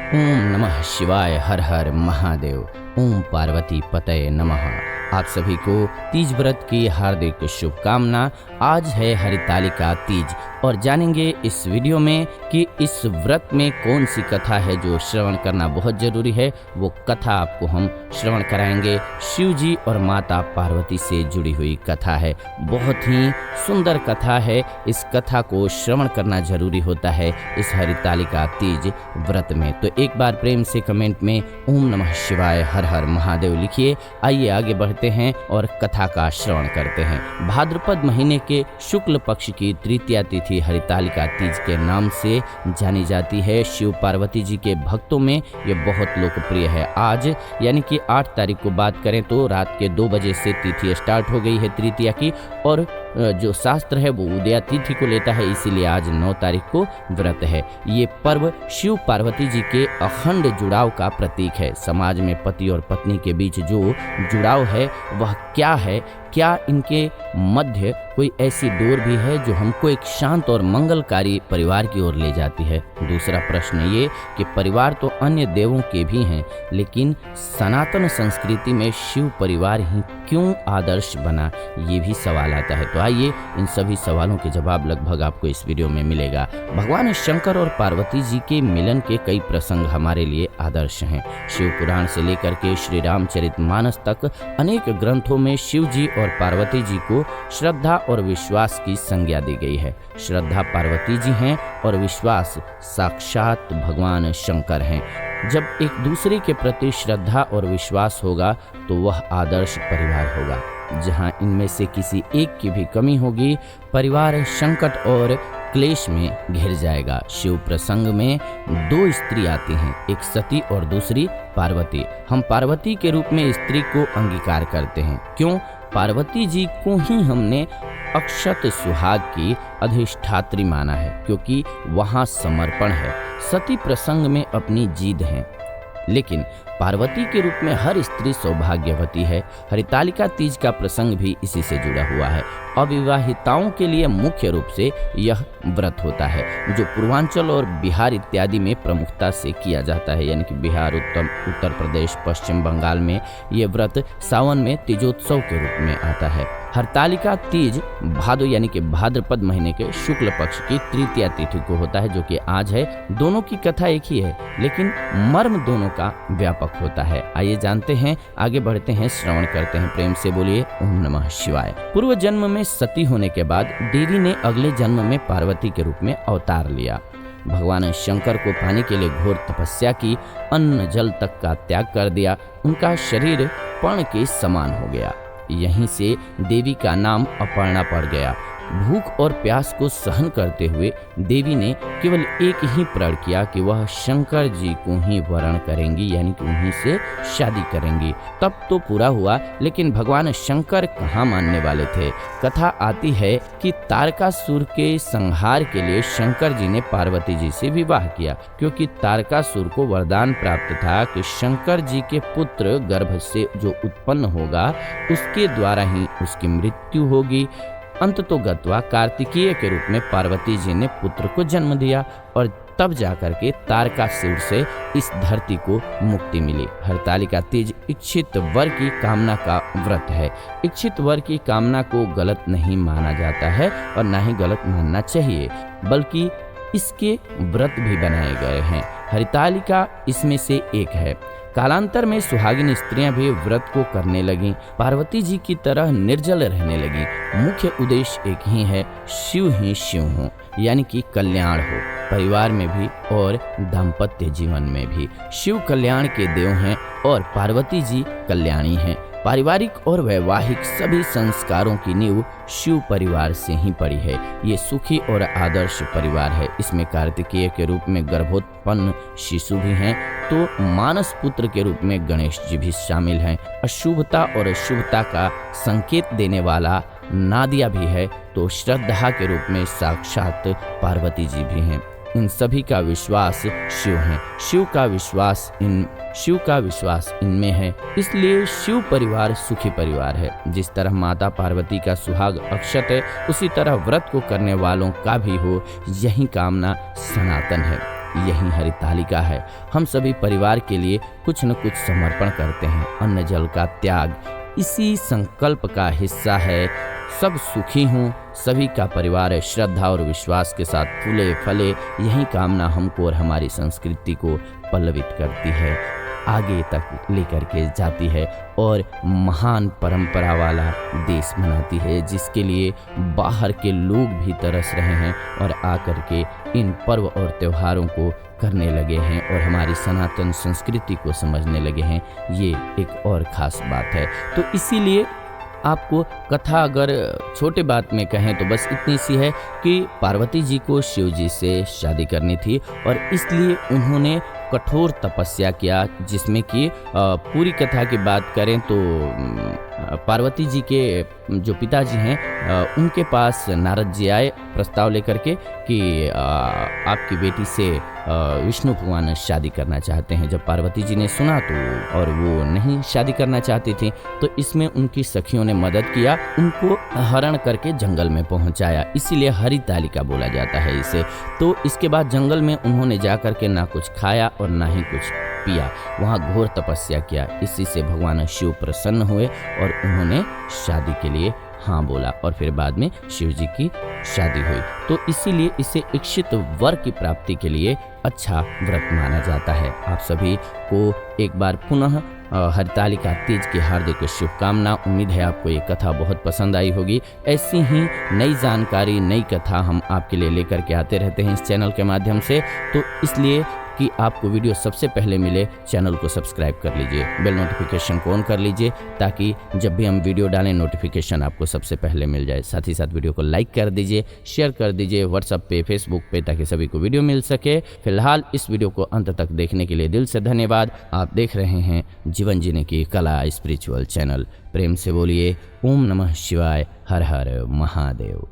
ओम नमः शिवाय। हर हर महादेव। ओम पार्वती पतये नमः। आप सभी को तीज व्रत की हार्दिक शुभकामना। आज है हरितालिका तीज और जानेंगे इस वीडियो में कि इस व्रत में कौन सी कथा है जो श्रवण करना बहुत जरूरी है। वो कथा आपको हम श्रवण कराएंगे। शिव जी और माता पार्वती से जुड़ी हुई कथा है। बहुत ही सुंदर कथा है। इस कथा को श्रवण करना जरूरी होता है इस हरितालिका तीज व्रत में। तो एक बार प्रेम से कमेंट में ओम नमः शिवाय हर हर महादेव लिखिए। आइए आगे बढ़ते हैं और कथा का श्रवण करते हैं। भाद्रपद महीने के शुक्ल पक्ष की तृतीया तिथि हरितालिका तीज के नाम से जानी जाती है। शिव पार्वती जी के भक्तों में ये बहुत लोकप्रिय है। आज यानी कि 8 तारीख को बात करें तो रात के 2 बजे से तिथि स्टार्ट हो गई है तृतीया की, और जो शास्त्र है वो उदया तिथि को लेता है, इसीलिए आज 9 तारीख को व्रत है। ये पर्व शिव पार्वती जी के अखंड जुड़ाव का प्रतीक है। समाज में पति और पत्नी के बीच जो जुड़ाव है वह क्या है? क्या इनके मध्य कोई ऐसी डोर भी है जो हमको एक शांत और मंगलकारी परिवार की ओर ले जाती है? दूसरा प्रश्न ये कि परिवार तो अन्य देवों के भी हैं, लेकिन सनातन संस्कृति में शिव परिवार ही क्यों आदर्श बना? ये भी सवाल आता है। तो आइए इन सभी सवालों के जवाब लगभग आपको इस वीडियो में मिलेगा। भगवान शंकर और पार्वती जी के मिलन के कई प्रसंग हमारे लिए आदर्श हैं। शिव पुराण से लेकर के श्री रामचरितमानस तक अनेक ग्रंथों में शिव जी और पार्वती जी को श्रद्धा और विश्वास की संज्ञा दी गई है। श्रद्धा पार्वती जी हैं और विश्वास साक्षात भगवान शंकर हैं। जब एक दूसरे के प्रति श्रद्धा और विश्वास होगा तो वह आदर्श परिवार होगा। जहां इनमें से किसी एक की भी कमी होगी, परिवार संकट और क्लेश में घिर जाएगा। शिव प्रसंग में 2 स्त्री आती हैं, एक सती और दूसरी पार्वती। हम पार्वती के रूप में स्त्री को अंगीकार करते हैं। क्यों? पार्वती जी को ही हमने अक्षत सुहाग की अधिष्ठात्री माना है, क्योंकि वहाँ समर्पण है। सती प्रसंग में अपनी जीद है, लेकिन पार्वती के रूप में हर स्त्री सौभाग्यवती है। हरितालिका तीज का प्रसंग भी इसी से जुड़ा हुआ है। अविवाहिताओं के लिए मुख्य रूप से यह व्रत होता है, जो पूर्वांचल और बिहार इत्यादि में प्रमुखता से किया जाता है। यानी कि बिहार, उत्तर प्रदेश, पश्चिम बंगाल में ये व्रत सावन में तीजोत्सव के रूप में आता है। हरितालिका तीज भादो यानी कि भाद्रपद महीने के शुक्ल पक्ष की तृतीया तिथि को होता है, जो कि आज है। दोनों की कथा एक ही है, लेकिन मर्म दोनों का व्यापक होता है। आइए जानते हैं, आगे बढ़ते हैं, श्रवण करते हैं। प्रेम से बोलिए ओम नमः शिवाय। पूर्व जन्म में सती होने के बाद देवी ने अगले जन्म में पार्वती के रूप में अवतार लिया। भगवान शंकर को पाने के लिए घोर तपस्या की, अन्न जल तक का त्याग कर दिया। उनका शरीर पर्ण के समान हो गया। यहीं से देवी का नाम अपर्णा पड़ गया। भूख और प्यास को सहन करते हुए देवी ने केवल एक ही प्रण किया कि वह शंकर जी को ही वरण करेंगी, यानी कि उन्हीं से शादी करेंगी। तब तो पूरा हुआ, लेकिन भगवान शंकर कहाँ मानने वाले थे। कथा आती है कि तारकासुर के संहार के लिए शंकर जी ने पार्वती जी से विवाह किया, क्योंकि तारकासुर को वरदान प्राप्त था कि शंकर जी के पुत्र गर्भ से जो उत्पन्न होगा उसके द्वारा ही उसकी मृत्यु होगी। अंततोगत्वा कार्तिकेय के रूप में पार्वती जी ने पुत्र को जन्म दिया, और तब जाकर के तारकासुर से इस धरती को मुक्ति मिली। हरितालिका तीज इच्छित वर की कामना का व्रत है। इच्छित वर की कामना को गलत नहीं माना जाता है और ना ही गलत मानना चाहिए, बल्कि इसके व्रत भी बनाए गए हैं। हरितालिका इसमें से एक है। कालांतर में सुहागिन स्त्रियां भी व्रत को करने लगीं। पार्वती जी की तरह निर्जल रहने लगीं। मुख्य उद्देश्य एक ही है, शिव ही शिव हो, यानी कि कल्याण हो, परिवार में भी और दाम्पत्य जीवन में भी। शिव कल्याण के देव हैं और पार्वती जी कल्याणी हैं। पारिवारिक और वैवाहिक सभी संस्कारों की नींव शिव परिवार से ही पड़ी है। ये सुखी और आदर्श परिवार है। इसमें कार्तिकेय के रूप में गर्भोत्पन्न शिशु भी हैं, तो मानस पुत्र के रूप में गणेश जी भी शामिल हैं। अशुभता और शुभता का संकेत देने वाला नादिया भी है, तो श्रद्धा के रूप में साक्षात पार्वती जी भी हैं। इन सभी का विश्वास शिव है। शिव का विश्वास इनमें है, इसलिए शिव परिवार सुखी परिवार है। जिस तरह माता पार्वती का सुहाग अक्षत है, उसी तरह व्रत को करने वालों का भी हो, यही कामना सनातन है। यही हरितालिका है। हम सभी परिवार के लिए कुछ न कुछ समर्पण करते हैं। अन्न जल का त्याग इसी संकल्प का हिस्सा है। सब सुखी हों, सभी का परिवार श्रद्धा और विश्वास के साथ फूले फले, यही कामना हमको और हमारी संस्कृति को पल्लवित करती है, आगे तक लेकर के जाती है और महान परंपरा वाला देश बनाती है, जिसके लिए बाहर के लोग भी तरस रहे हैं और आकर के इन पर्व और त्योहारों को करने लगे हैं और हमारी सनातन संस्कृति को समझने लगे हैं। ये एक और ख़ास बात है। तो इसीलिए आपको कथा अगर छोटे बात में कहें तो बस इतनी सी है कि पार्वती जी को शिव जी से शादी करनी थी और इसलिए उन्होंने कठोर तपस्या किया, जिसमें कि पूरी कथा की बात करें तो पार्वती जी के जो पिताजी हैं उनके पास नारद जी आए प्रस्ताव लेकर के कि आपकी बेटी से विष्णु भगवान शादी करना चाहते हैं। जब पार्वती जी ने सुना तो और वो नहीं शादी करना चाहती थी, तो इसमें उनकी सखियों ने मदद किया, उनको हरण करके जंगल में पहुंचाया, इसीलिए हरितालिका बोला जाता है इसे। तो इसके बाद जंगल में उन्होंने जाकर के ना कुछ खाया और ना ही कुछ पिया, वहाँ घोर तपस्या किया। इसी से भगवान शिव प्रसन्न हुए और उन्होंने शादी के लिए हाँ बोला और फिर बाद में शिव जी की शादी हुई। तो इसीलिए इसे इच्छित वर की प्राप्ति के लिए अच्छा व्रत माना जाता है। आप सभी को एक बार पुनः हरितालिका तीज की हार्दिक शुभकामना। उम्मीद है आपको ये कथा बहुत पसंद आई होगी। ऐसी ही नई जानकारी, नई कथा हम आपके लिए लेकर के आते रहते हैं इस चैनल के माध्यम से। तो इसलिए कि आपको वीडियो सबसे पहले मिले, चैनल को सब्सक्राइब कर लीजिए, बेल नोटिफिकेशन को ऑन कर लीजिए ताकि जब भी हम वीडियो डालें नोटिफिकेशन आपको सबसे पहले मिल जाए। साथ ही साथ वीडियो को लाइक कर दीजिए, शेयर कर दीजिए व्हाट्सएप पे, फेसबुक पे, ताकि सभी को वीडियो मिल सके। फिलहाल इस वीडियो को अंत तक देखने के लिए दिल से धन्यवाद। आप देख रहे हैं जीवन जीने की कला स्पिरिचुअल चैनल। प्रेम से बोलिए ओम नमः शिवाय, हर हर महादेव।